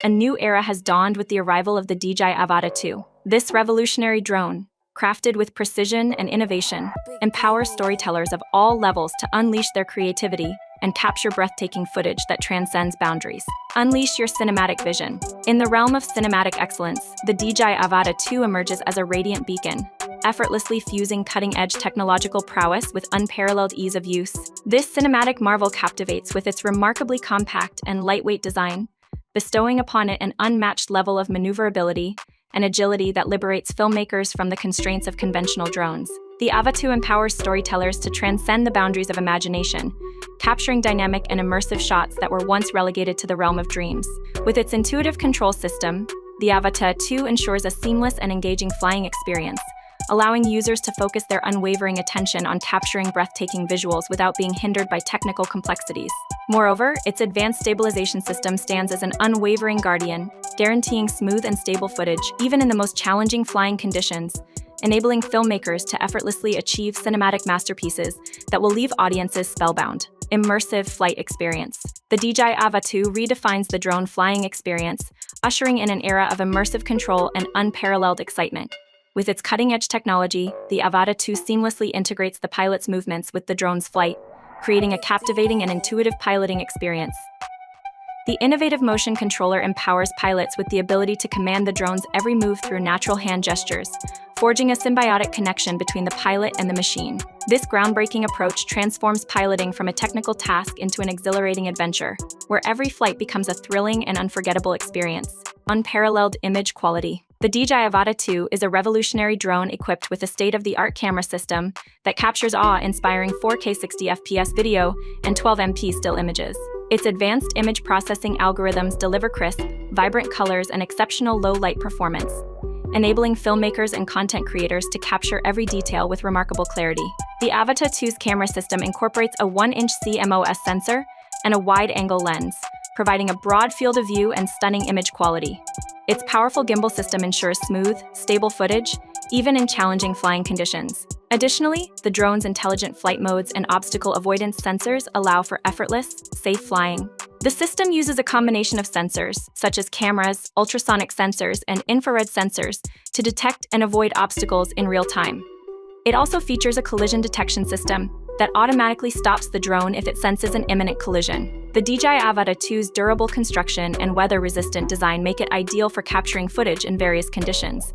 A new era has dawned with the arrival of the DJI Avata 2. This revolutionary drone, crafted with precision and innovation, empowers storytellers of all levels to unleash their creativity and capture breathtaking footage that transcends boundaries. Unleash your cinematic vision. In the realm of cinematic excellence, the DJI Avata 2 emerges as a radiant beacon, effortlessly fusing cutting-edge technological prowess with unparalleled ease of use. This cinematic marvel captivates with its remarkably compact and lightweight design, bestowing upon it an unmatched level of maneuverability and agility that liberates filmmakers from the constraints of conventional drones. The Avata 2 empowers storytellers to transcend the boundaries of imagination, capturing dynamic and immersive shots that were once relegated to the realm of dreams. With its intuitive control system, the Avata 2 ensures a seamless and engaging flying experience, allowing users to focus their unwavering attention on capturing breathtaking visuals without being hindered by technical complexities. Moreover, its advanced stabilization system stands as an unwavering guardian, guaranteeing smooth and stable footage even in the most challenging flying conditions, enabling filmmakers to effortlessly achieve cinematic masterpieces that will leave audiences spellbound. Immersive flight experience. The DJI Avata 2 redefines the drone flying experience, ushering in an era of immersive control and unparalleled excitement. With its cutting-edge technology, the Avata 2 seamlessly integrates the pilot's movements with the drone's flight, creating a captivating and intuitive piloting experience. The innovative motion controller empowers pilots with the ability to command the drone's every move through natural hand gestures, forging a symbiotic connection between the pilot and the machine. This groundbreaking approach transforms piloting from a technical task into an exhilarating adventure, where every flight becomes a thrilling and unforgettable experience. Unparalleled image quality. The DJI Avata 2 is a revolutionary drone equipped with a state-of-the-art camera system that captures awe-inspiring 4K 60fps video and 12MP still images. Its advanced image processing algorithms deliver crisp, vibrant colors and exceptional low-light performance, enabling filmmakers and content creators to capture every detail with remarkable clarity. The Avata 2's camera system incorporates a 1-inch CMOS sensor and a wide-angle lens, providing a broad field of view and stunning image quality. Its powerful gimbal system ensures smooth, stable footage, even in challenging flying conditions. Additionally, the drone's intelligent flight modes and obstacle avoidance sensors allow for effortless, safe flying. The system uses a combination of sensors, such as cameras, ultrasonic sensors, and infrared sensors, to detect and avoid obstacles in real time. It also features a collision detection system that automatically stops the drone if it senses an imminent collision. The DJI Avata 2's durable construction and weather-resistant design make it ideal for capturing footage in various conditions.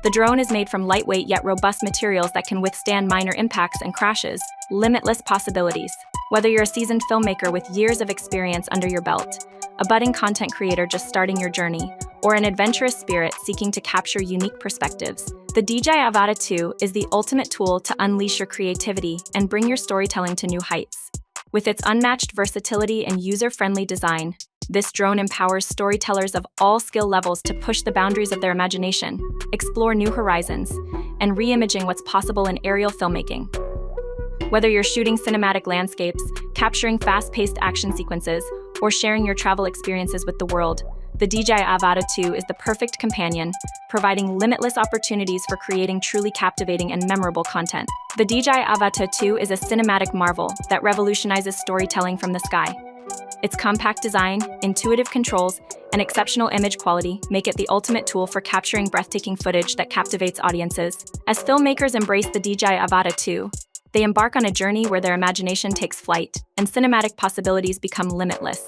The drone is made from lightweight yet robust materials that can withstand minor impacts and crashes. Limitless possibilities. Whether you're a seasoned filmmaker with years of experience under your belt, a budding content creator just starting your journey, or an adventurous spirit seeking to capture unique perspectives, the DJI Avata 2 is the ultimate tool to unleash your creativity and bring your storytelling to new heights. With its unmatched versatility and user-friendly design, this drone empowers storytellers of all skill levels to push the boundaries of their imagination, explore new horizons, and reimagine what's possible in aerial filmmaking. Whether you're shooting cinematic landscapes, capturing fast-paced action sequences, or sharing your travel experiences with the world, the DJI Avata 2 is the perfect companion, providing limitless opportunities for creating truly captivating and memorable content. The DJI Avata 2 is a cinematic marvel that revolutionizes storytelling from the sky. Its compact design, intuitive controls, and exceptional image quality make it the ultimate tool for capturing breathtaking footage that captivates audiences. As filmmakers embrace the DJI Avata 2, they embark on a journey where their imagination takes flight and cinematic possibilities become limitless.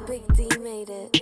Big D made it.